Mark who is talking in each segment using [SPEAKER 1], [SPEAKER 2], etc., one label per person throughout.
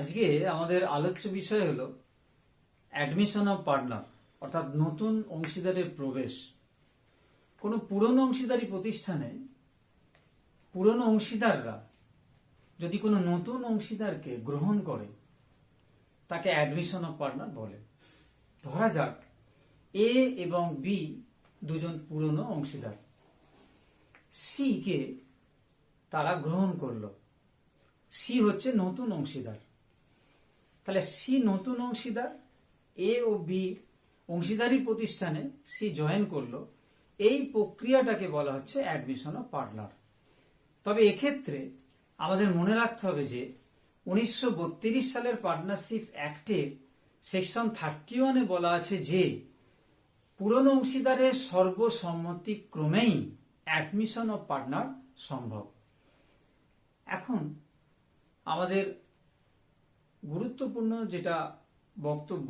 [SPEAKER 1] আজকে আমাদের আলোচ্য বিষয় হলো অ্যাডমিশন অফ পার্টনার, অর্থাৎ নতুন অংশীদারের প্রবেশ। কোনো পুরনো অংশীদারি প্রতিষ্ঠানে পুরনো অংশীদাররা যদি কোনো নতুন অংশীদারকে গ্রহণ করে তাকে অ্যাডমিশন অফ পার্টনার বলে। ধরা যাক এ এবং বি দুজন পুরনো অংশীদার, সি কে তারা গ্রহণ করলো। সি হচ্ছে নতুন অংশীদার। তাহলে সি নতুন অংশীদার, এ ও বি অংশীদারি প্রতিষ্ঠানে সি জয়েন করলো। এই প্রক্রিয়াটাকে বলা হচ্ছে অ্যাডমিশন অফ পার্টনার। তবে এক্ষেত্রে আমাদের মনে রাখতে হবে যে 1932 সালের পার্টনারশিপ অ্যাক্টে সেকশন 31-এ বলা আছে যে পুরনো অংশীদারের সর্বসম্মতিক্রমেই অ্যাডমিশন অফ পার্টনার সম্ভব। এখন আমাদের গুরুত্বপূর্ণ যেটা বক্তব্য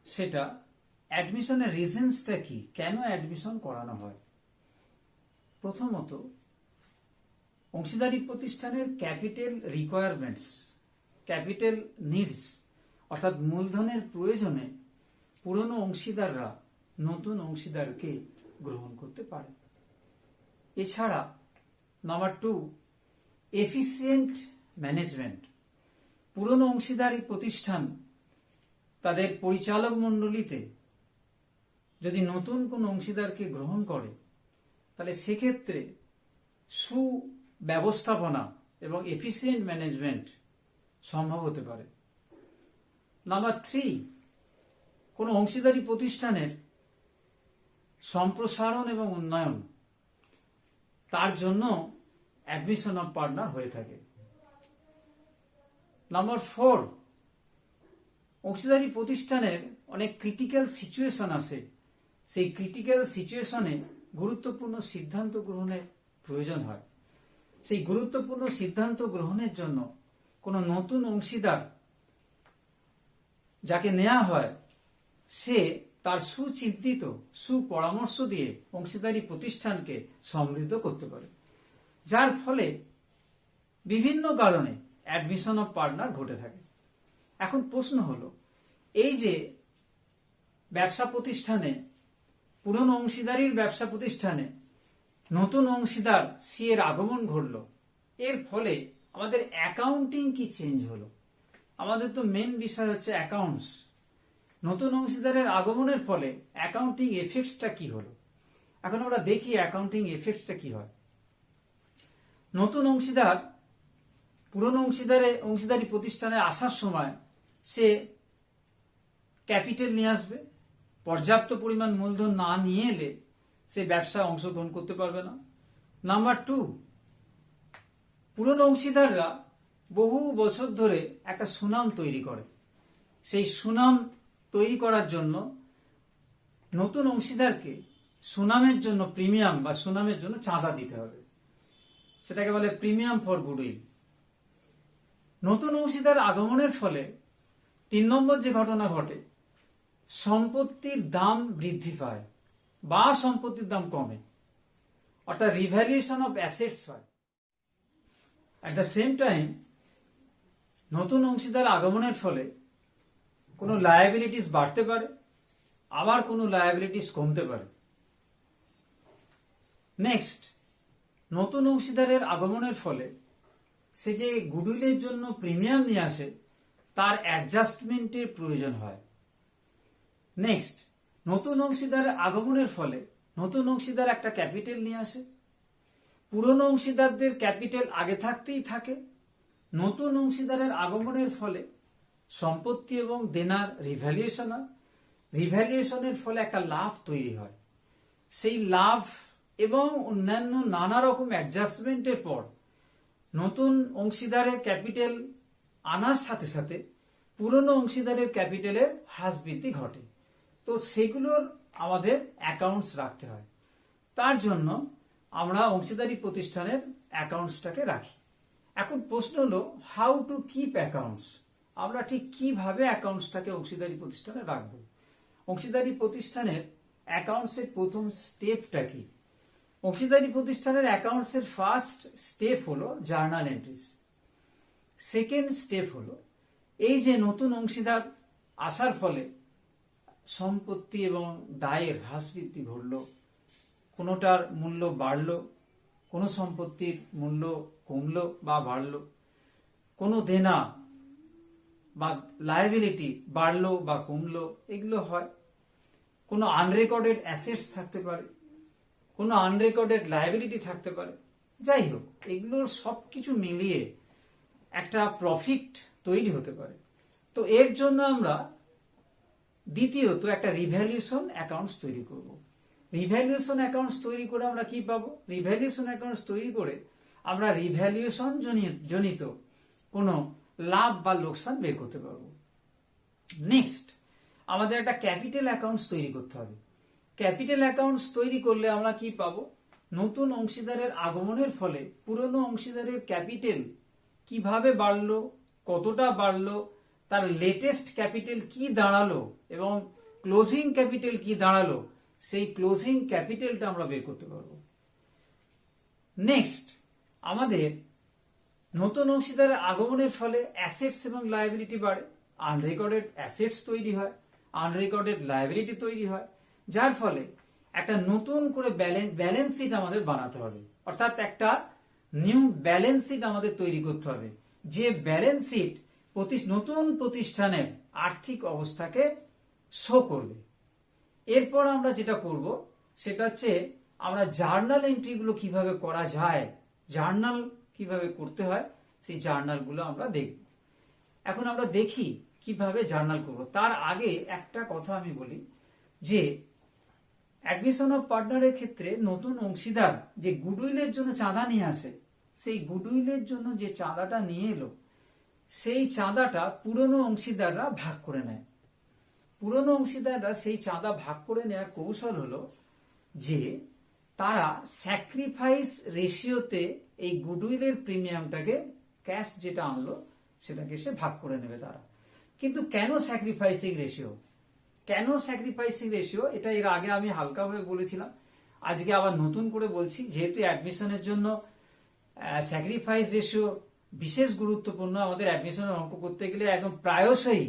[SPEAKER 1] সেটা অ্যাডমিশনের রিজনসটা কি, কেন অ্যাডমিশন করানো হয়। প্রথমত, অংশীদারি প্রতিষ্ঠানের ক্যাপিটাল রিকোয়ারমেন্টস, ক্যাপিটাল নিডস অর্থাৎ মূলধনের প্রয়োজনে পুরনো অংশীদাররা নতুন অংশীদারকে গ্রহণ করতে পারে। এছাড়া নাম্বার 2, এফিসিয়েন্ট ম্যানেজমেন্ট। পুরনো অংশীদারি প্রতিষ্ঠান তাদের পরিচালক মণ্ডলীতে যদি নতুন কোন অংশীদারকে গ্রহণ করে তাহলে সেক্ষেত্রে সুব্যবস্থাপনা এবং এফিসিয়েন্ট ম্যানেজমেন্ট সম্ভব হতে পারে। নাম্বার 3, কোন অংশীদারি প্রতিষ্ঠানের সম্প্রসারণ এবং উন্নয়ন, তার জন্য অ্যাডমিশন অফ পার্টনার হয়ে থাকে। নাম্বার 4, অংশীদারি প্রতিষ্ঠানের অনেক ক্রিটিক্যাল সিচুয়েশন আছে, সেই ক্রিটিক্যাল সিচুয়েশনে গুরুত্বপূর্ণ সিদ্ধান্ত গ্রহণের প্রয়োজন হয়। সেই গুরুত্বপূর্ণ সিদ্ধান্ত গ্রহণের জন্য কোনো নতুন অংশীদার যাকে নেওয়া হয় সে তার সুচিন্তিত সুপরামর্শ দিয়ে অংশীদারি প্রতিষ্ঠানকে সমৃদ্ধ করতে পারে, যার ফলে বিভিন্ন কারণে অ্যাডমিশন অফ পার্টনার ঘটে থাকে। এখন প্রশ্ন হলো, এই যে ব্যবসা প্রতিষ্ঠানে পুরনো অংশীদারির ব্যবসা প্রতিষ্ঠানে নতুন অংশীদার সি এর আগমন ঘটলো, এর ফলে আমাদের অ্যাকাউন্টিং কি চেঞ্জ হলো? আমাদের তো মেন বিষয় হচ্ছে অ্যাকাউন্টস। নতুন অংশীদারের আগমনের ফলে অ্যাকাউন্টিং এফেক্টসটা কি হলো? এখন আমরা দেখি অ্যাকাউন্টিং এফেক্টসটা কি হয়। নতুন অংশীদার পুরনো অংশীদারি প্রতিষ্ঠানে আসার সময় সে ক্যাপিটাল নিয়ে আসবে। পর্যাপ্ত পরিমাণ মূলধন না নিয়ে এলে সে ব্যবসায় অংশগ্রহণ করতে পারবে না। নাম্বার 2, পুরনো অংশীদাররা বহু বছর ধরে একটা সুনাম তৈরি করে। সেই সুনাম তৈরি করার জন্য নতুন অংশীদারকে সুনামের জন্য প্রিমিয়াম বা সুনামের জন্য চাঁদা দিতে হবে, সেটাকে বলে প্রিমিয়াম ফর গুডউইল। নতুন অংশীদার আগমনের ফলে 3 নম্বর যে ঘটনা ঘটে, সম্পত্তির দাম বৃদ্ধি পায় বা সম্পত্তির দাম কমে, অর্থাৎ রিভ্যালুয়েশন অফ অ্যাসেটস হয়। অ্যাট দ্য সেম টাইম নতুন অংশীদার আগমনের ফলে কোনো লায়াবিলিটিস বাড়তে পারে, আবার কোনো লায়াবিলিটিস কমতে পারে। নেক্সট, নতুন অংশীদারের আগমনের ফলে সে যে গুডউইলের জন্য প্রিমিয়াম নিয়ে আসে তার অ্যাডজাস্টমেন্টের প্রয়োজন হয়। নেক্সট, নতুন অংশীদার আগমনের ফলে নতুন অংশীদার একটা ক্যাপিটাল নিয়ে আসে। পুরনো অংশীদারদের ক্যাপিটাল আগে থাকতেই থাকে। নতুন অংশীদারের আগমনের ফলে সম্পত্তি এবং দেনার রিভ্যালুয়েশন হয়। রিভ্যালুয়েশনের ফলে একটা লাভ তৈরি হয়। সেই লাভ এবং অন্যান্য নানা রকম অ্যাডজাস্টমেন্টের পর নতুন অংশীদারের ক্যাপিটাল আনার সাথে সাথে পুরনো অংশীদারের ক্যাপিটালের হ্রাস বৃদ্ধি ঘটে। তো সেগুলোর আমাদের অ্যাকাউন্টস রাখতে হয়। তার জন্য আমরা অংশীদারি প্রতিষ্ঠানের অ্যাকাউন্টসটাকে রাখি। এখন প্রশ্ন হলো, হাউ টু কিপ অ্যাকাউন্টস? আমরা ঠিক কিভাবে অ্যাকাউন্টসটাকে অংশীদারি প্রতিষ্ঠানে রাখবো? অংশীদারি প্রতিষ্ঠানের অ্যাকাউন্টসের প্রথম স্টেপটা কি? অংশীদারি প্রতিষ্ঠানের অ্যাকাউন্টসের ফার্স্ট স্টেপ হলো জার্নাল এন্ট্রিজ। সেকেন্ড স্টেপ হলো এই যে নতুন অংশীদার আসার ফলে সম্পত্তি এবং দায়ের হ্রাস বৃদ্ধি ঘটলো, কোনোটার মূল্য বাড়লো, কোনো সম্পত্তির মূল্য কমলো বা বাড়লো, কোনো দেনা বা লায়াবিলিটি বাড়লো বা কমলো, এগুলো হয়। কোনো আনরেকর্ডেড অ্যাসেটস থাকতে পারে, কোনো আনরেকর্ডেড লায়াবিলিটি থাকতে পারে। যাই হোক, এগুলোর সবকিছু মিলিয়ে একটা প্রফিট তৈরি হতে পারে। তো এর জন্য আমরা দ্বিতীয়ত একটা রিভ্যালুয়েশন অ্যাকাউন্টস তৈরি করব। রিভ্যালুয়েশন অ্যাকাউন্টস তৈরি করে আমরা কি পাবো? রিভ্যালুয়েশন অ্যাকাউন্টস তৈরি করে আমরা রিভ্যালুয়েশন জনিত কোনো লাভ বা লোকসান বের করতে পারবো। নেক্সট, আমাদের একটা ক্যাপিটাল অ্যাকাউন্টস তৈরি করতে হবে। ক্যাপিটাল অ্যাকাউন্টস তৈরি করলে আমরা কি পাবো? নতুন অংশীদারের আগমনের ফলে পুরনো অংশীদারের ক্যাপিটাল কিভাবে বাড়লো, কতটা বাড়লো, তার লেটেস্ট ক্যাপিটাল কি দাঁড়ালো এবং ক্লোজিং ক্যাপিটাল কি দাঁড়ালো, সেই ক্লোজিং ক্যাপিটালটা আমরা বের করতে পারবো। নেক্সট, আমাদের নতুন অংশীদারের আগমনের ফলে অ্যাসেটস এবং লায়াবিলিটি বাড়ে, আনরেকর্ডেড অ্যাসেটস তৈরি হয়, আনরেকর্ডেড লায়াবিলিটি তৈরি হয়, যার ফলে একটা নতুন করে ব্যালেন্স শিট আমাদের বানাতে হবে, অর্থাৎ একটা নিউ ব্যালেন্স শিট আমাদের তৈরি করতে হবে, যে ব্যালেন্স শিট নতুন প্রতিষ্ঠানের আর্থিক অবস্থাকে শো করবে। এরপর আমরা যেটা করব সেটা হচ্ছে আমরা জার্নাল এন্ট্রিগুলো কিভাবে করা যায়, জার্নাল কিভাবে করতে হয়, সেই জার্নালগুলো আমরা দেখব। এখন আমরা দেখি কিভাবে জার্নাল করব। তার আগে একটা কথা আমি বলি যে অ্যাডমিশন অফ পার্টনারের ক্ষেত্রে নতুন অংশীদার যে গুডউইলের জন্য চাঁদা নিয়ে আসে, সেই গুডউইলের জন্য যে চাঁদাটা নিয়ে এলো, সেই চাঁদাটা পুরনো অংশীদাররা ভাগ করে নেয়। পুরনো অংশীদাররা সেই চাঁদা ভাগ করে নেওয়ার কৌশল হলো যে তারা স্যাক্রিফাইস রেশিওতে এই গুডউইলের প্রিমিয়ামটাকে, ক্যাশ যেটা আনলো সেটাকে সে ভাগ করে নেবে তারা। কিন্তু কেন স্যাক্রিফাইসিং রেশিও? কেন স্যাক্রিফাইসিং রেশিও? এটা এর আগে আমি হালকাভাবে বলেছিলাম, আজকে আবার নতুন করে বলছি, যেহেতু অ্যাডমিশনের জন্য স্যাক্রিফাইস রেশিও বিশেষ গুরুত্বপূর্ণ। আমাদের অ্যাডমিশনের অঙ্ক করতে গেলে একদম প্রায়শই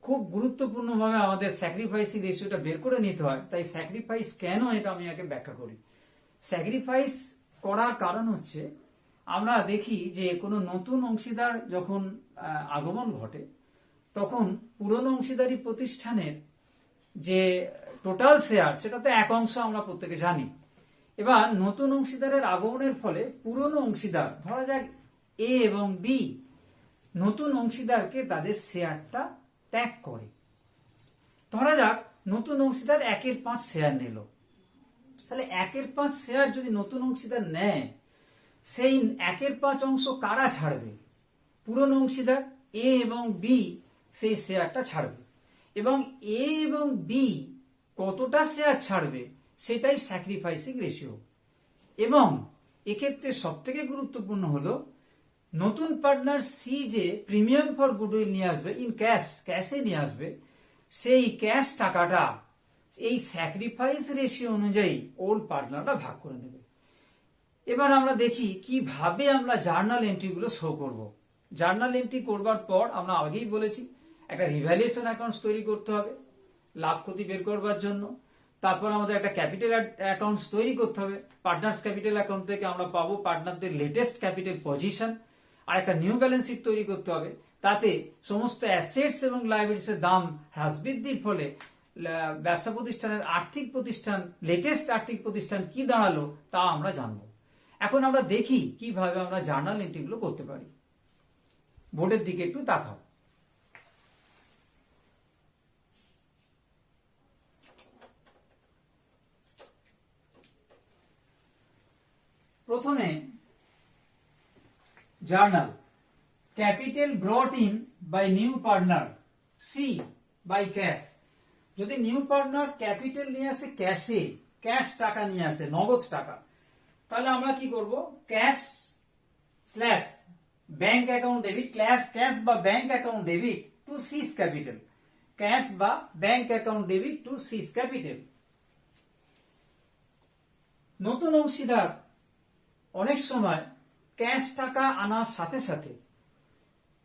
[SPEAKER 1] খুব গুরুত্বপূর্ণভাবে আমাদের স্যাক্রিফাইসিং রেশিওটা বের করে নিতে হয়। তাই স্যাক্রিফাইস কেন, এটা আমি আগে ব্যাখ্যা করি। স্যাক্রিফাইস করার কারণ হচ্ছে আমরা দেখি যে কোনো নতুন অংশীদার যখন আগমন ঘটে, তখন পুরনো অংশীদারি প্রতিষ্ঠানের যে টোটাল শেয়ার, সেটা তো এক অংশ আমরা প্রত্যেকে জানি। এবার নতুন অংশীদারের আগমনের ফলে পুরনো অংশীদার, ধরা যাক এ এবং বি, নতুন অংশীদারকে তাদের শেয়ারটা ত্যাগ করে। ধরা যাক নতুন অংশীদার 1/5 শেয়ার নিল, তাহলে 1/5 শেয়ার যদি নতুন অংশীদার নেয়, সেই 1/5 অংশ কারা ছাড়বে? পুরনো অংশীদার এ এবং বি সেই শেয়ারটা ছাড়বে, এবং এ এবং বি কতটা শেয়ার ছাড়বে সেটাই স্যাক্রিফাইসিং রেশিও। এবং এক্ষেত্রে সব থেকে গুরুত্বপূর্ণ হলো নতুন পার্টনার সি যে প্রিমিয়াম ফর গুডউইল নিয়ে আসবে, ইন ক্যাশে নিয়ে আসবে, সেই ক্যাশ টাকাটা এই স্যাক্রিফাইস রেশিও অনুযায়ী ওল্ড পার্টনাররা ভাগ করে নেবে। এবার আমরা দেখি কিভাবে আমরা জার্নাল এন্ট্রিগুলো শো করব। জার্নাল এন্ট্রি করবার পর আমরা আগেই বলেছি একটা রিভ্যালুয়েশন অ্যাকাউন্টস তৈরি করতে হবে লাভ ক্ষতি বের করবার জন্য। তারপর আমাদের একটা ক্যাপিটাল অ্যাকাউন্টস তৈরি করতে হবে। পার্টনার্স ক্যাপিটাল অ্যাকাউন্ট থেকে আমরা পাবো পার্টনারদের লেটেস্ট ক্যাপিটাল পজিশন। আর একটা নিউ ব্যালেন্স শিট তৈরি করতে হবে, তাতে সমস্ত অ্যাসেটস এবং লায়াবিলিটিস এর দাম হ্রাস বৃদ্ধির ফলে ব্যবসা প্রতিষ্ঠানের লেটেস্ট আর্থিক প্রতিষ্ঠান কি দাঁড়ালো তা আমরা জানবো। এখন আমরা দেখি কিভাবে আমরা জার্নাল এন্ট্রিগুলো করতে পারি। বোর্ডের দিকে একটু তাকাও। প্রথমে journal capital brought in by new partner C by cash. যদি নিউ পার্টনার ক্যাপিটাল নিয়ে আসে ক্যাশে, ক্যাশ টাকা নিয়ে আসে, নগদ টাকা, তাহলে আমরা কি করব? Cash slash bank account debit, cash বা bank account debit to C's capital, cash বা bank account debit to C's capital. নতুন অংশীদার অনেক সময় ক্যাশ টাকা আনার সাথে সাথে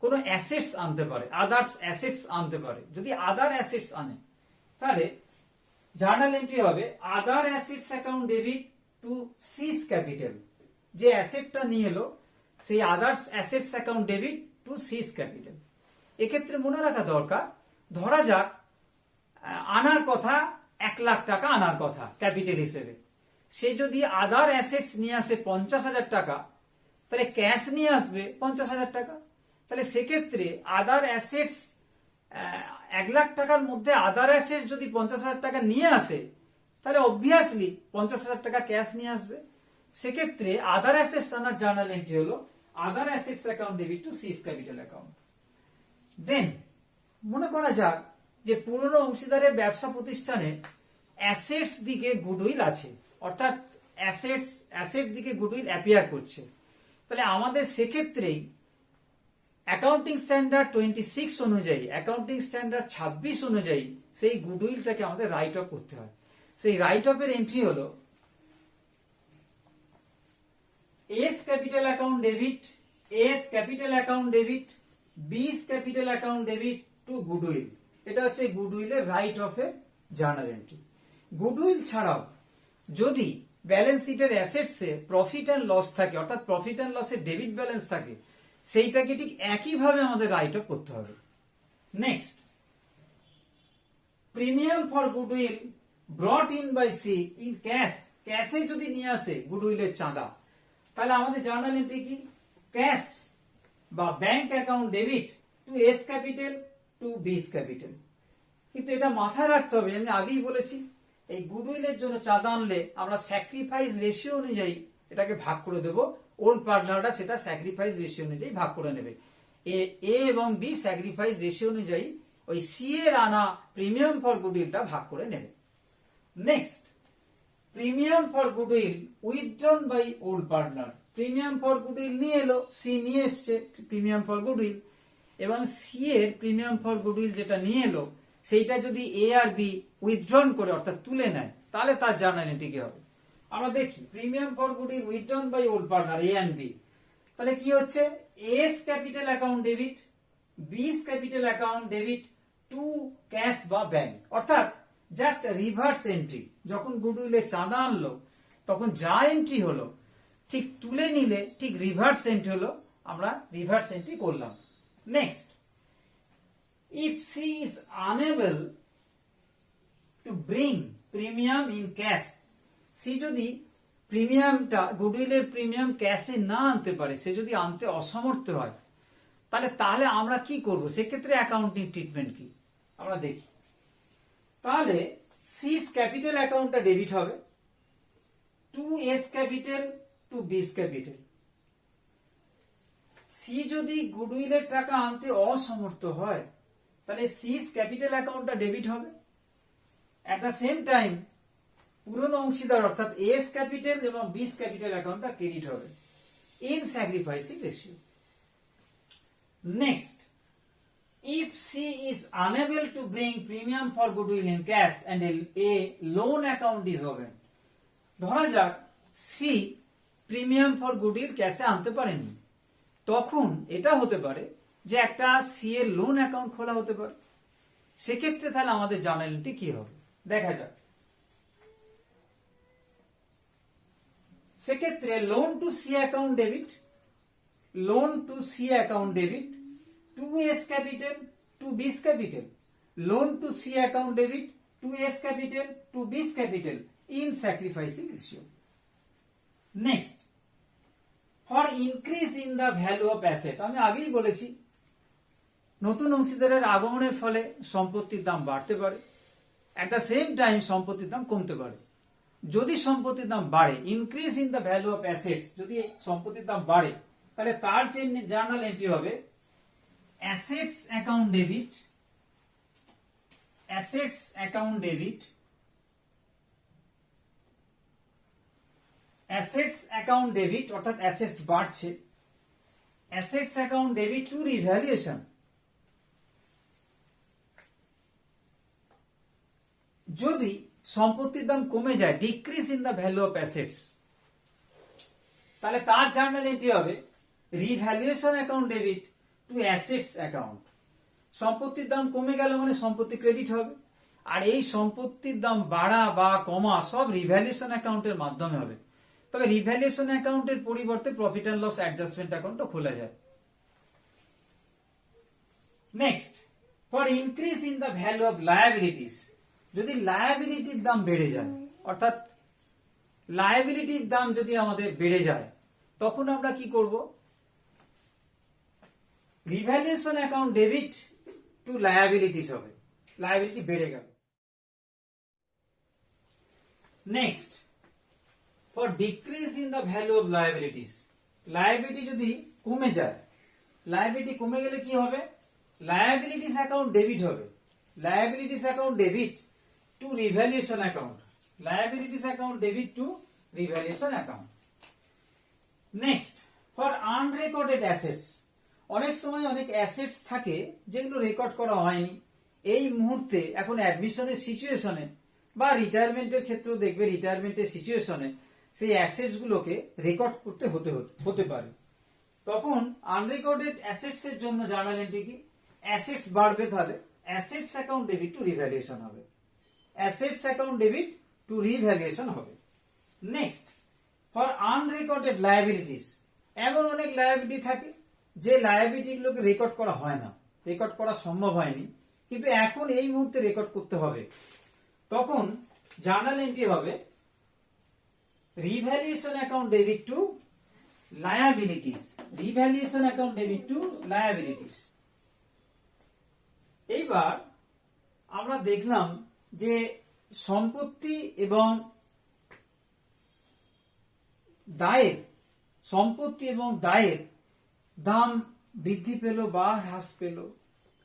[SPEAKER 1] কোনো অ্যাসেটস আনতে পারে, আদার্স অ্যাসেটস আনতে পারে। যদি আদার অ্যাসেটস আনে তাহলে জার্নাল এন্ট্রি হবে other assets account debit to C's capital. যে অ্যাসেটটা নিয়ে এলো সেই others assets account debit to C's capital. এক্ষেত্রে মনে রাখা দরকার, ধরা যাক আনার কথা 1 লাখ টাকা আনার কথা ক্যাপিটাল হিসেবে, সে যদি আদার অ্যাসেটস নিয়ে আসে 50,000 টাকা, তাহলে ক্যাশ নিয়ে আসবে 50,000 টাকা। তাহলে সেক্ষেত্রে আদার অ্যাসেটস 1 লাখ টাকার মধ্যে আদার অ্যাসেটস যদি 50,000 টাকা নিয়ে আসে, তাহলে অবভিয়াসলি 50,000 টাকা ক্যাশ নিয়ে আসবে। সেক্ষেত্রে আদার অ্যাসেটস আনার জার্নাল এন্ট্রি হলো other assets account debit to C's capital account. Then মনে করা যাক যে পুরনো অংশীদারের ব্যবসা প্রতিষ্ঠানে অ্যাসেটস দিকে গুডউইল আছে, অর্থাৎ অ্যাসেট দিকে গুডউইল অ্যাপিয়ার করছে। তাহলে আমাদের সেক্ষেত্রেই অ্যাকাউন্টিং স্ট্যান্ডার্ড 26 অনুযায়ী, অ্যাকাউন্টিং স্ট্যান্ডার্ড 26 অনুযায়ী সেই গুডউইলটাকে আমাদের রাইট অফ করতে হয়। সেই রাইট অফ এর এন্ট্রি হলো A's capital account debit, A's capital account debit, B's capital account debit to goodwill. এটা হচ্ছে গুডউইলের রাইট অফ এর জার্নাল এন্ট্রি। গুডউইল ছাড়াও যদি ব্যালেন্স শিটের অ্যাসেটসে প্রফিট অ্যান্ড লস থাকে, অর্থাৎ প্রফিট অ্যান্ড লসের ডেবিট ব্যালেন্স থাকে, সেইটাকে ঠিক একইভাবে আমাদের রাইট অফ করতে হবে। Next, premium for goodwill brought in by C in cash, ক্যাশে যদি নিয়ে আসে গুডউইলের চাঁদা, তাহলে আমাদের জার্নাল এন্ট্রি কি ক্যাশ বা bank account debit to A's capital to B's capital. কিন্তু এটা মাথায় রাখতে হবে, আমি আগেই বলেছি এই গুডউইলের জন্য চাঁদা আনলে আমরা স্যাক্রিফাইস রেশিও অনুযায়ী এটাকে ভাগ করে দেব। ওল্ড পার্টনাররা সেটা স্যাক্রিফাইস রেশিও অনুযায়ী ভাগ করে নেবে। এ এবং বি স্যাক্রিফাইস রেশিও অনুযায়ী ওই সি এর আনা প্রিমিয়াম ফর গুডউইলটা ভাগ করে নেবে। Next, premium for goodwill withdrawn by old partner. Premium for goodwill নিয়ে এলো, সি নিয়ে এসছে প্রিমিয়াম ফর গুডউইল, এবং সি এর প্রিমিয়াম ফর গুডউইল যেটা নিয়ে এলো সেইটা যদি এ আর বি উইথড্রন করে অর্থাৎ তুলে নেয়, তাহলে তার জার্নাল এন্ট্রি কি হবে? আমরা দেখি premium for goodwill withdrawn by old partner A and B, তাহলে কি হচ্ছে A's capital account debit, B's capital account debit to cash বা ব্যাংক, অর্থাৎ জাস্ট রিভার্স এন্ট্রি। যখন গুডউইলের চাঁদা আনলো তখন যা এন্ট্রি হলো ঠিক তুলে নিলে ঠিক রিভার্স এন্ট্রি হলো, আমরা রিভার্স এন্ট্রি করলাম। Next, if C is unable to bring premium in cash, C যদি প্রিমিয়ামটা গুডউইলের প্রিমিয়াম ক্যাশে না আনতে পারে, সে যদি আনতে অসমর্থ হয়, তাহলে আমরা কি করব? সেক্ষেত্রে অ্যাকাউন্টিং ট্রিটমেন্ট কি আমরা দেখি। তাহলে সিস ক্যাপিটাল অ্যাকাউন্টটা ডেবিট হবে two A's capital to B's capital. C যদি গুডউইলের টাকা আনতে অসমর্থ হয়, তাহলে সিস ক্যাপিটাল অ্যাকাউন্টটা ডেবিট হবে। এট দ্য সেম টাইম পুরনো অংশীদার অর্থাৎ এস ক্যাপিটাল এবং বিস ক্যাপিটাল অ্যাকাউন্টটা ক্রেডিট হবে in sacrificing ratio. Next, if C is unable to bring premium for goodwill in cash and a loan account is opened, ধরা যাক সি প্রিমিয়াম ফর গুডউইল ক্যাশে আনতে পারেনি, তখন এটা হতে পারে যে একটা সি এর লোন অ্যাকাউন্ট খোলা হতে পারে। সেক্ষেত্রে তাহলে আমাদের জার্নাল এন্ট্রি কি হবে দেখা যাক। সেক্ষেত্রে loan to C account debit, loan to C account debit to A's capital to B's capital, loan to C account debit to A's capital to B's capital in sacrificing ratio. Next, for increase in the value of asset, আমি আগেই বলেছি নতুন অংশীদারের আগমনের ফলে সম্পত্তির দাম বাড়তে পারে, এট দ্য সেম টাইম সম্পত্তির দাম কমতে পারে। যদি সম্পত্তির দাম বাড়ে, increase in the value of assets, যদি সম্পত্তির দাম বাড়ে, তাহলে তার যে জার্নাল এন্ট্রি হবে assets account debit, assets account debit, assets account debit অর্থাৎ অ্যাসেটস বাড়ছে, assets account debit to revaluation, যদি সম্পত্তির দাম কমে যায়, decrease in the value of assets, তাহলে তার জার্নাল এন্ট্রি হবে revaluation account debit two assets account. সম্পত্তির দাম কমে গেল মানে সম্পত্তি ক্রেডিট হবে, আর এই সম্পত্তির দাম বাড়া বা কমা সব রিভ্যালুয়েশন অ্যাকাউন্টের মাধ্যমে হবে। তবে রিভ্যালুয়েশন অ্যাকাউন্টের পরিবর্তে প্রফিট অ্যান্ড লস অ্যাডজাস্টমেন্ট অ্যাকাউন্টও খোলা যায়। Next, for increase in the value of liabilities, যদি লায়াবিলিটির দাম বেড়ে যায়, অর্থাৎ লায়াবিলিটির দাম যদি আমাদের বেড়ে যায়, তখন আমরা কি করব? Revaluation account debit to liabilities হবে, লায়াবিলিটি বেড়ে গেল। Next, for decrease in the value of liabilities, liability যদি কমে যায়, লায়াবিলিটি কমে গেলে কি হবে? লায়াবিলিটিস অ্যাকাউন্ট ডেবিট হবে, liabilities account debit to revaluation account, liabilities account debit to revaluation account. Next, for unrecorded assets, অনেক সময় অনেক অ্যাসেটস থাকে যেগুলো রেকর্ড করা হয়নি, এই মুহূর্তে এখন অ্যাডমিশনের সিচুয়েশনে বা রিটায়ারমেন্টের ক্ষেত্রেও দেখবে, রিটায়ারমেন্টের সিচুয়েশনে সেই অ্যাসেটস গুলোকে রেকর্ড করতে হতে পারে। তখন আনরেকর্ডেড অ্যাসেটস এর জন্য জার্নাল এন্ট্রি কি? অ্যাসেটস বাড়বে, তাহলে assets account debit to revaluation হবে, assets account debit to revaluation হবে। নেক্সট, ফর আনরেকর্ডেড লায়াবিলিটিস, এমন অনেক লায়াবিলিটি থাকে যে লায়াবিলিটি গুলোকে রেকর্ড করা হয় না, রেকর্ড করা সম্ভব হয়নি, কিন্তু এখন এই মুহূর্তে রেকর্ড করতে হবে, তখন জার্নাল এন্ট্রি হবে revaluation account debit to liabilities, revaluation account debit to liabilities. এইবার আমরা দেখলাম যে সম্পত্তি এবং দায়ের, সম্পত্তি এবং দায়ের দাম বৃদ্ধি পেল বা হ্রাস পেল,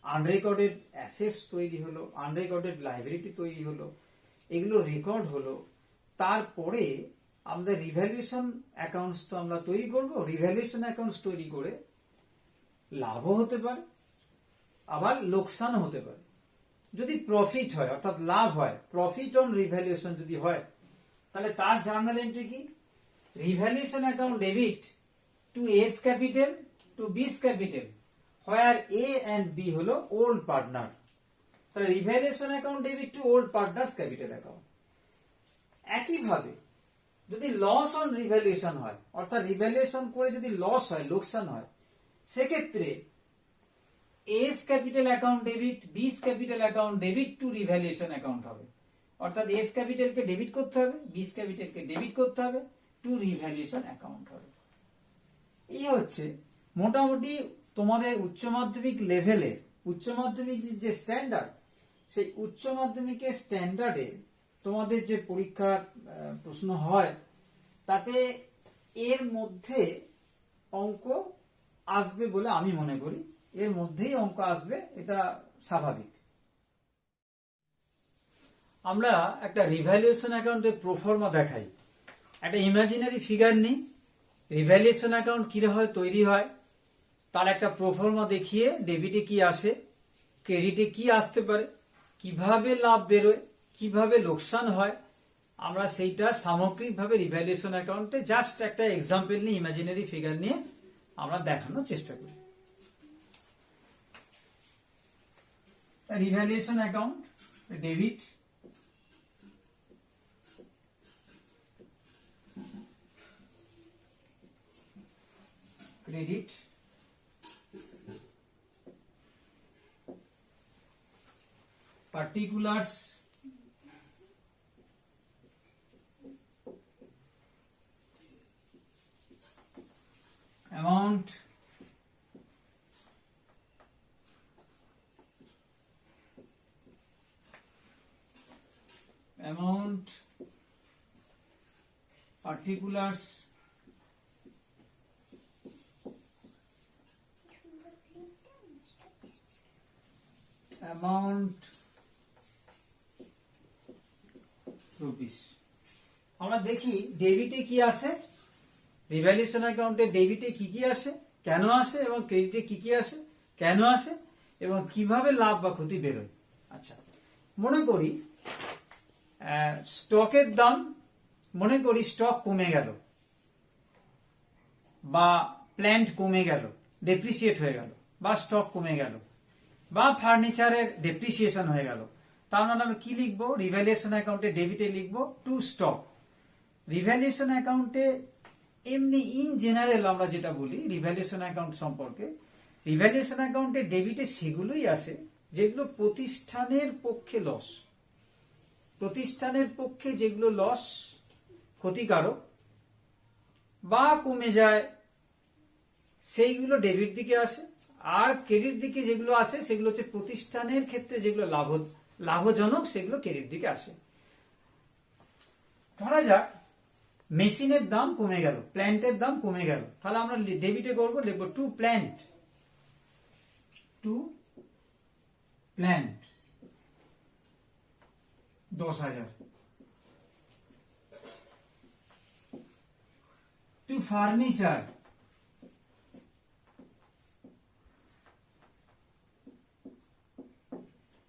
[SPEAKER 1] আনরেকর্ডেড অ্যাসেটস তৈরি হলো, আনরেকর্ডেড লায়াবিলিটি তৈরি হলো, এগুলো রেকর্ড হলো। তারপরে আমাদের রিভ্যালুয়েশন অ্যাকাউন্টস তো আমরা তৈরি করব, রিভ্যালুয়েশন অ্যাকাউন্টস তৈরি করে লাভও হতে পারে, আবার লোকসানও হতে পারে। যদি প্রফিট হয়, অর্থাৎ লাভ হয়, প্রফিট অন রিভ্যালুয়েশন যদি হয়, তাহলে তার জার্নাল এন্ট্রি কি? Revaluation account debit to A's capital to B's capital, where A and B হলো ওল্ড পার্টনার, তাহলে revaluation account debit to old partners capital account. একইভাবে যদি লস অন রিভ্যালুয়েশন হয়, অর্থাৎ রিভ্যালুয়েশন করে যদি লস হয়, লোকসান হয়, সেক্ষেত্রে S capital account debit, B's capital account debit to revaluation account হবে, অর্থাৎ এস ক্যাপিটালকে ডেবিট করতে হবে, বিস ক্যাপিটালকে ডেবিট করতে হবে, টু রিভ্যালুয়েশন অ্যাকাউন্ট হবে। এই হচ্ছে মোটামুটি তোমাদের উচ্চ মাধ্যমিক লেভেলে, উচ্চ মাধ্যমিক যে স্ট্যান্ডার্ড, সেই উচ্চ মাধ্যমিকের স্ট্যান্ডার্ডে তোমাদের যে পরীক্ষার প্রশ্ন হয়, তাতে এর মধ্যে অঙ্ক আসবে বলে আমি মনে করি, এর মধ্যেই অঙ্ক আসবে, এটা স্বাভাবিক। আমরা একটা রিভ্যালুয়েশন অ্যাকাউন্টের প্রোফর্মা দেখাই, একটা ইমাজিনারি ফিগার নিই, রিভ্যালুয়েশন অ্যাকাউন্ট কিভাবে তৈরি হয় তার একটা প্রোফর্মা দেখিয়ে ডেবিটে কি আসে, ক্রেডিটে কি আসতে পারে, কিভাবে লাভ বেরোয়, কিভাবে লোকসান হয়, আমরা সেইটা সামগ্রিকভাবে রিভ্যালুয়েশন অ্যাকাউন্টে জাস্ট একটা এক্সাম্পল নিয়ে, ইমাজিনারি ফিগার নিয়ে আমরা দেখানোর চেষ্টা করি। Revaluation account debit, credit, particulars, amount, particulars, amount, rupees. আমরা দেখি ডেবিটে কি আসে, রিভ্যালুয়েশন অ্যাকাউন্টে ডেবিটে কি কি আসে, কেন আসে, এবং ক্রেডিটে কি কি আসে, কেন আসে, এবং কিভাবে লাভ বা ক্ষতি বেরোয়। আচ্ছা, মনে করি স্টকের দাম, মনে করি স্টক কমে গেল বা প্ল্যান্ট কমে গেল, ডেপ্রিসিয়েট হয়ে গেল, বা স্টক কমে গেল বা ফার্নিচারের ডেপ্রিসিয়েশন হয়ে গেল, তার মানে আমরা কি লিখবো? রিভ্যালুয়েশন অ্যাকাউন্টে ডেবিটে লিখবো টু স্টক। রিভ্যালুয়েশন অ্যাকাউন্টে এমনি ইন জেনারেল আমরা যেটা বলি রিভ্যালুয়েশন অ্যাকাউন্ট সম্পর্কে, রিভ্যালুয়েশন অ্যাকাউন্টে ডেবিটে সেগুলোই আসে যেগুলো প্রতিষ্ঠানের পক্ষে লস, প্রতিষ্ঠানের পক্ষে যেগুলো লস ক্ষতিকারক বা কমে যায় সেইগুলো ডেবিট দিকে আসে। আর ক্রেডিট দিকে যেগুলো আসে সেগুলো হচ্ছে প্রতিষ্ঠানের ক্ষেত্রে যেগুলো লাভজনক সেগুলো ক্রেডিট দিকে আসে। ধরা যাক মেশিনের দাম কমে গেল, প্ল্যান্টের দাম কমে গেল, তাহলে আমরা ডেবিটে করবো, লিখবো to plant, to plant 10,000, to furniture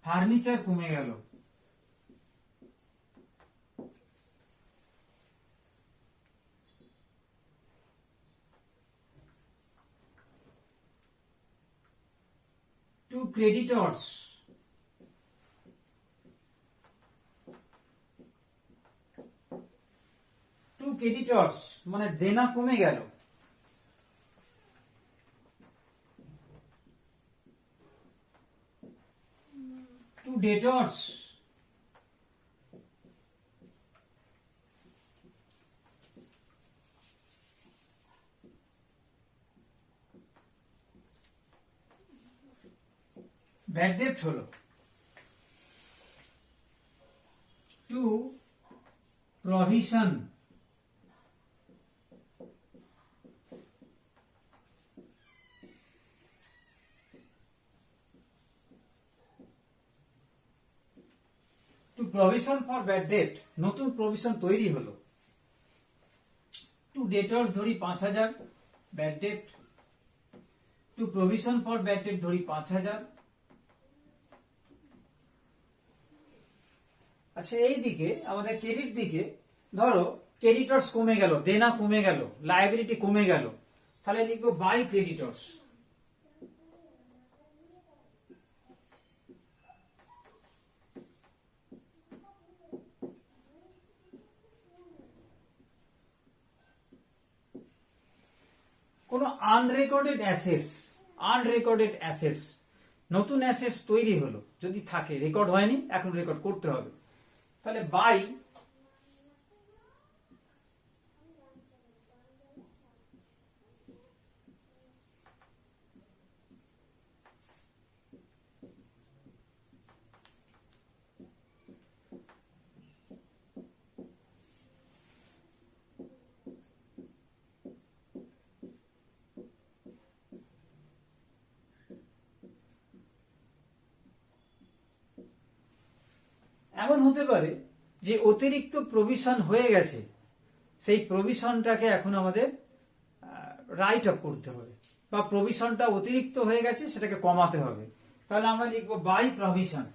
[SPEAKER 1] furniture কমে গেল, টু ক্রেডিটর্স টু ক্রেডিটর্স মানে দেনা কমে গেল, টু ডেটর্স ব্যাড ডেট হলো, to provision to provision for bad debt, নতুন প্রভিশন তৈরি হলো, টু ডেটর্স ধরি 5,000 bad debt, to provision for bad debt ধরি 5,000। আচ্ছা এই দিকে আমাদের ক্রেডিট দিকে ধরো ক্রেডিটর্স কমে গেল, দেনা কমে গেল, লায়াবিলিটি কমে গেল, তাহলে লিখবো বাই ক্রেডিটর্স। কোন আনরেকর্ডেড অ্যাসেটস নতুন অ্যাসেটস তৈরি হলো, যদি থাকে, রেকর্ড হয়নি, এখন রেকর্ড করতে হবে, তাহলে বাই এমন হতে পারে যে অতিরিক্ত প্রভিশন হয়ে গেছে, সেই প্রভিশনটাকে এখন আমাদের রাইট আপ করতে হবে, বা প্রভিশনটা অতিরিক্ত হয়ে গেছে সেটাকে কমাতে হবে, তাহলে আমরা লিখবো বাই প্রভিশন।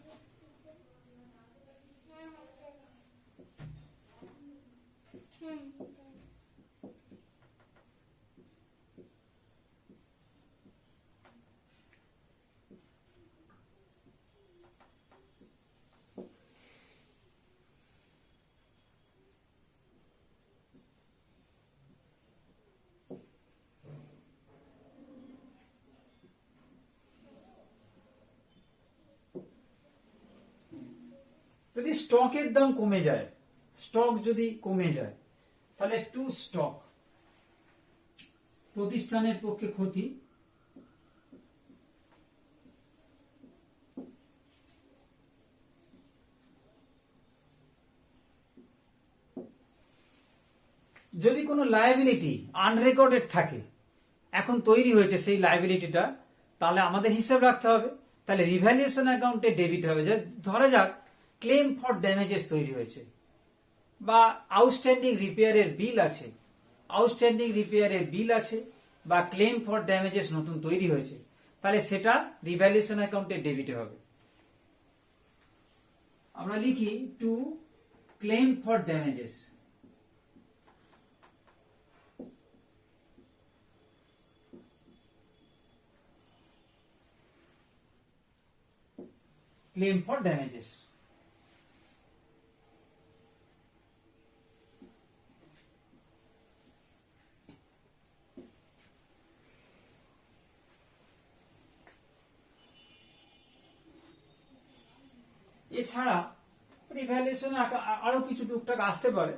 [SPEAKER 1] যদি স্টকের দাম কমে যায়, স্টক যদি কমে যায়, তাহলে টু স্টক প্রতিষ্ঠানের পক্ষে ক্ষতি, যদি কোনো লায়াবিলিটি আনরেকর্ডেড থাকে, এখন তৈরি হয়েছে সেই লায়াবিলিটিটা, তাহলে আমাদের হিসাব রাখতে হবে, তাহলে রিভ্যালুয়েশন অ্যাকাউন্টে ডেবিট হবে। যে ধরা যাক ক্লেম ফর ড্যামেজেস তৈরি হয়েছে, বা আউটস্ট্যান্ডিং রিপেয়ারের বিল আছে, বা ক্লেম ফর ড্যামেজেস নতুন তৈরি হয়েছে, তাহলে সেটা রিভ্যালুয়েশন অ্যাকাউন্টে ডেবিটে হবে। আমরা লিখি to claim for damages, claim for damages. এছাড়া রিভ্যালুয়েশনে আরো কিছু টুকটাক আসতে পারে।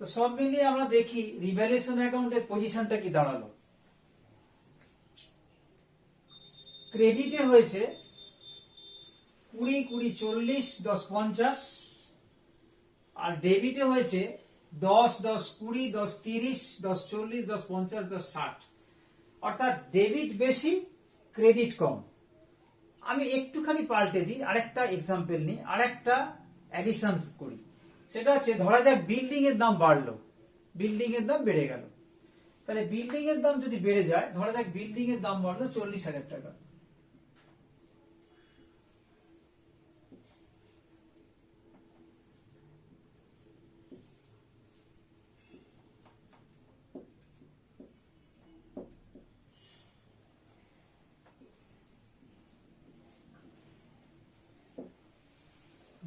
[SPEAKER 1] তো সব মিলিয়ে আমরা দেখি রিভ্যালুয়েশন অ্যাকাউন্টের পজিশনটা কি দাঁড়ালো। ক্রেডিটে হয়েছে 20, 20, 40, 10, 50, আর ডেবিটে হয়েছে 10, 10, 20, 10, 30, 10, 40, 10, 50, 10, 60। অর্থাৎ ডেবিট বেশি, ক্রেডিট কম। আমি একটুখানি পাল্টে দিই, আরেকটা এক্সাম্পল নিই, আরেকটা অ্যাডিশন করি। সেটা হচ্ছে ধরা যাক বিল্ডিং এর দাম বাড়লো, বিল্ডিং এর দাম বেড়ে গেল। তাহলে বিল্ডিং এর দাম যদি বেড়ে যায়, ধরা যাক বিল্ডিং এর দাম বাড়লো 40,000 টাকা।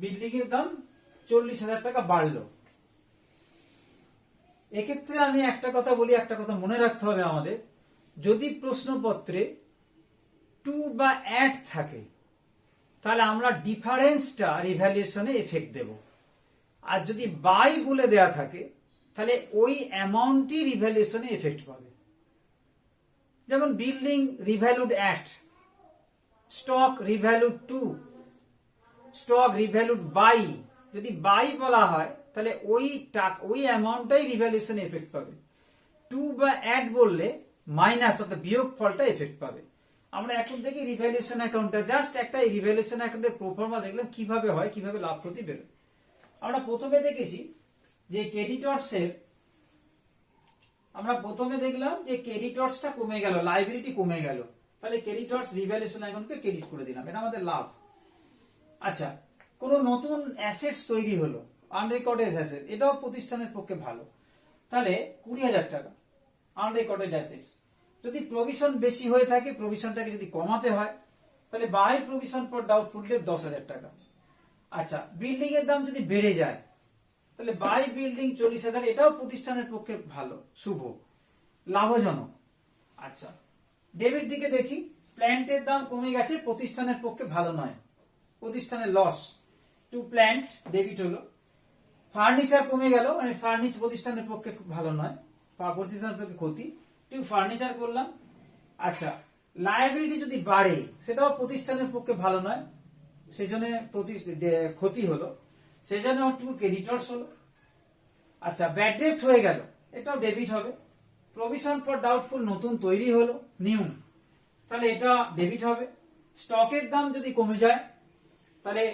[SPEAKER 1] বিল্ডিং এর দাম 40,000 টাকা বাড়লো। এক্ষেত্রে আমি একটা কথা বলি, একটা কথা মনে রাখতে হবে আমাদের, যদি প্রশ্নপত্রে টু বা অ্যাট থাকে তাহলে আমরা ডিফারেন্সটা রিভ্যালুয়েশনে এফেক্ট দেব, আর যদি বাই বলে দেয়া থাকে তাহলে ওই অ্যামাউন্টই রিভ্যালুয়েশনে এফেক্ট পাবে। যেমন building revalued at, stock revalued to, stock revalued by. যদি বাই বলা হয় তাহলে ওই অ্যামাউন্টটাই রিভ্যালুয়েশন এফেক্ট পাবে। টু বা অ্যাড বললে মাইনাস অর্থাৎ বিয়োগ ফলটা এফেক্ট পাবে। আমরা এখন থেকে রিভ্যালুয়েশন অ্যাকাউন্টটা জাস্ট একটা রিভ্যালুয়েশন অ্যাকাউন্টের প্রোফর্মা দেখলাম কিভাবে হয়, কিভাবে লাভ ক্ষতি বেরোয়। আমরা প্রথমে দেখেছি যে ক্রেডিটরসের, আমরা প্রথমে দেখলাম যে ক্রেডিটরসটা কমে গেল, লাইবিলিটি কমে গেল, তাহলে ক্রেডিটরস রিভ্যালুয়েশন অ্যাকাউন্টকে ক্রেডিট করে দিলাম, এটা আমাদের লাভ। আচ্ছা, কোন নতুন অ্যাসেটস তৈরি হলো, আনরেকর্ডেড অ্যাসেট, এটাও প্রতিষ্ঠানের পক্ষে ভালো। তাহলে 20,000 টাকা আনরেকর্ডেড অ্যাসেটস। যদি প্রভিশন বেশি হয়ে থাকে, প্রভিশনটাকে যদি কমাতে হয়, তাহলে by provision for doubtful debt 10,000 টাকা। আচ্ছা, বিল্ডিং এর দাম যদি বেড়ে যায় তাহলে বাই বিল্ডিং 40,000, এটাও প্রতিষ্ঠানের পক্ষে ভালো, শুভ, লাভজনক। আচ্ছা, ডেবিট দিকে দেখি, প্ল্যান্টের দাম কমে গেছে, প্রতিষ্ঠানের পক্ষে ভালো নয়, প্রতিষ্ঠানের লস, টু প্ল্যান্ট ডেবিট হলো। ফার্নিচার কমে গেল, মানে ফার্নিচার প্রতিষ্ঠানের পক্ষে ভালো নয়, প্রতিষ্ঠানের পক্ষে ক্ষতি, টু ফার্নিচার করলাম। আচ্ছা, লায়াবিলিটি যদি বাড়ে সেটাও প্রতিষ্ঠানের পক্ষে ভালো নয়, সেই জন্য ক্ষতি হলো, সেই জন্য টু ক্রেডিটরস হলো। আচ্ছা, ব্যাড ডেট হয়ে গেল, এটাও ডেবিট হবে। প্রভিশন ফর ডাউটফুল নতুন তৈরি হলো, নিউ, তাহলে এটা ডেবিট হবে। স্টকের দাম যদি কমে যায় তাহলে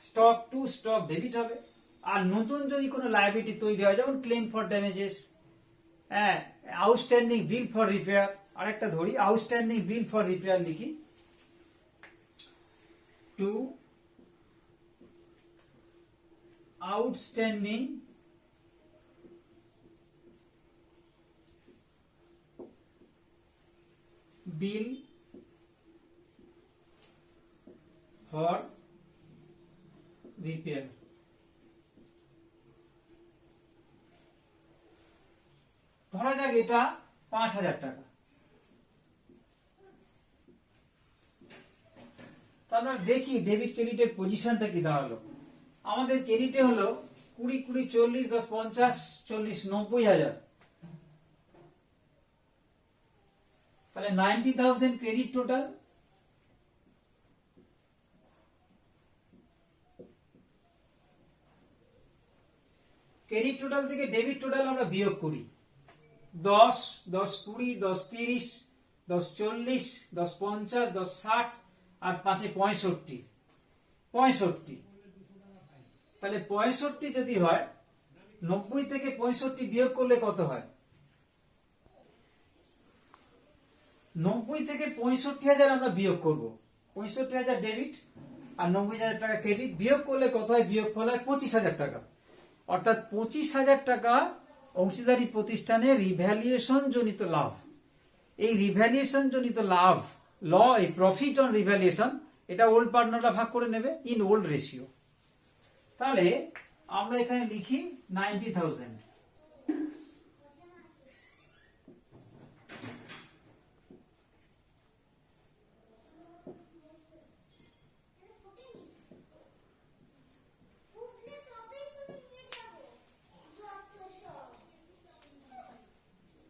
[SPEAKER 1] স্টক টু স্টক ডেবিট হবে। আর নতুন যদি কোনো লায়াবিলিটি তৈরি হয়, যেমন ক্লেম ফর ড্যামেজেস, হ্যাঁ, আউটস্ট্যান্ডিং বিল ফর রিপেয়ার, আরেকটা ধরি, আউটস্ট্যান্ডিং বিল ফর রিপেয়ার লিখি, to outstanding bill for repair. ধরা যাক এটা 5,000 টাকা। তারপর দেখি ডেবিট ক্রেডিটের পজিশনটা কি দাঁড়ালো। আমাদের ক্রেডিটে হলো 20, 20, 40, 10, 50, 40, 90,000, তাহলে 90,000 ক্রেডিট টোটাল। ক্রেডিট টোটাল থেকে ডেবিট টোটাল আমরা বিয়োগ করি, 10, 10, 20, 10, 30, 10, 40, 10, 50, 10, 60, আর 5 এ 65, 65। তাহলে 65 যদি হয়, 90 থেকে 65 বিয়োগ করলে কত হয়? 90 থেকে 65,000 আমরা বিয়োগ করব, 65,000 ডেবিট আর 90,000 টাকা ক্রেডিট, বিয়োগ করলে কত হয়? বিয়োগ ফল হয় 25,000 টাকা। অর্থাৎ 25,000 টাকা অংশীদারি প্রতিষ্ঠানের রিভ্যালুয়েশন জনিত লাভ। এই রিভ্যালুয়েশন জনিত লাভ, এই প্রফিট অন রিভ্যালুয়েশন, এটা ওল্ড পার্টনাররা ভাগ করে নেবে ইন ওল্ড রেশিও। তাহলে আমরা এখানে লিখি 90,000।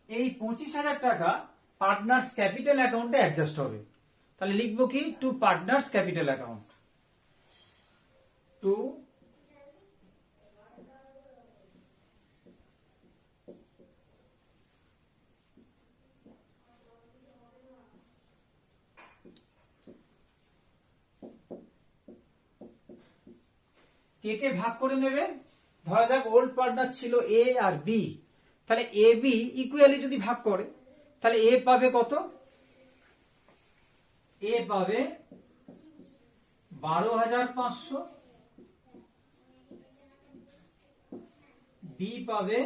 [SPEAKER 1] এই 25,000 টাকা পার্টনার্স ক্যাপিটাল অ্যাকাউন্টে অ্যাডজাস্ট হবে। তাহলে লিখবো কি, to partners capital account, to কে কে ভাগ করে নেবে। ধরা যাক ওল্ড পার্টনার ছিল এ আর বি, তাহলে এ বি ইকুয়ালি যদি ভাগ করে তাহলে এ পাবে কত, এ পাবে 12,500, বি পাবে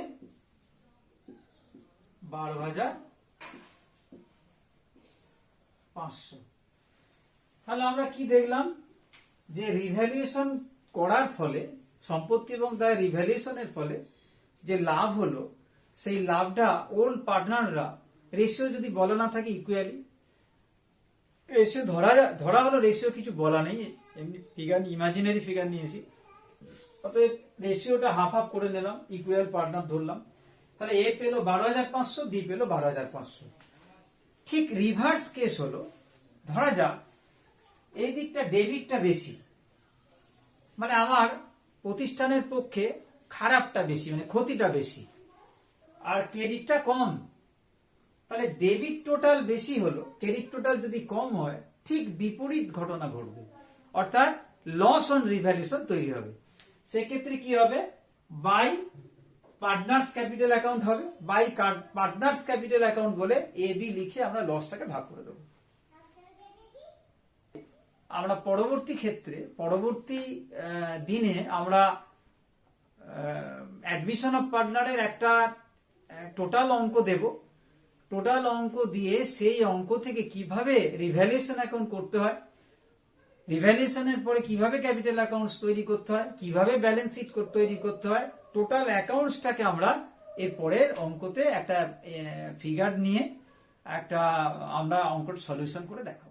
[SPEAKER 1] 12,500। তাহলে আমরা কি দেখলাম, যে রিভ্যালুয়েশন করার ফলে, সম্পত্তি এবং তার রিভ্যালুয়েশনের ফলে যে লাভ হলো, সেই লাভটা ওল্ড পার্টনাররা রেশিও যদি বলা না থাকে ইকুয়ালি, রেশিও ধরা হলো, রেশিও কিছু বলা নেই, এমনি ফিগার, ইমাজিনারি ফিগার নিয়েছি, অতএব রেশিওটা হাফ হাফ করে নিলাম, ইকুয়াল পার্টনার ধরলাম। তাহলে এ পেল 12,500, বি পেল 12,500। ঠিক রিভার্স কেস হলো, ধরা যাক এই দিকটা ডেবিটটা বেশি, মানে আমার প্রতিষ্ঠানের পক্ষে খারাপটা বেশি, মানে ক্ষতিটা বেশি, আর ক্রেডিটটা কম। তাহলে ডেবিট টোটাল বেশি হলো, ক্রেডিট টোটাল যদি কম হয়, ঠিক বিপরীত ঘটনা ঘটবে, অর্থাৎ লস অন রিভ্যালুয়েশন তৈরি হবে। সেক্ষেত্রে কি হবে, বাই পার্টনার্স ক্যাপিটাল অ্যাকাউন্ট হবে, বাই পার্টনার্স ক্যাপিটাল অ্যাকাউন্ট বলে এ বি লিখে আমরা লসটাকে ভাগ করে দেবো। আমরা পরবর্তী ক্ষেত্রে, পরবর্তী দিনে আমরা অ্যাডমিশন অফ পার্টনারের একটা টোটাল অঙ্ক দেব। টোটাল অঙ্ক দিয়ে সেই অঙ্ক থেকে কিভাবে রিভ্যালুয়েশন অ্যাকাউন্ট করতে হয়, রিভ্যালুয়েশনের পরে কিভাবে ক্যাপিটাল অ্যাকাউন্টস তৈরি করতে হয়, কিভাবে ব্যালেন্স শিট তৈরি করতে হয়, টোটাল অ্যাকাউন্টসটাকে আমরা এর পরের অঙ্কতে একটা ফিগার নিয়ে আমরা অঙ্কটা সলিউশন করে দেখাবো।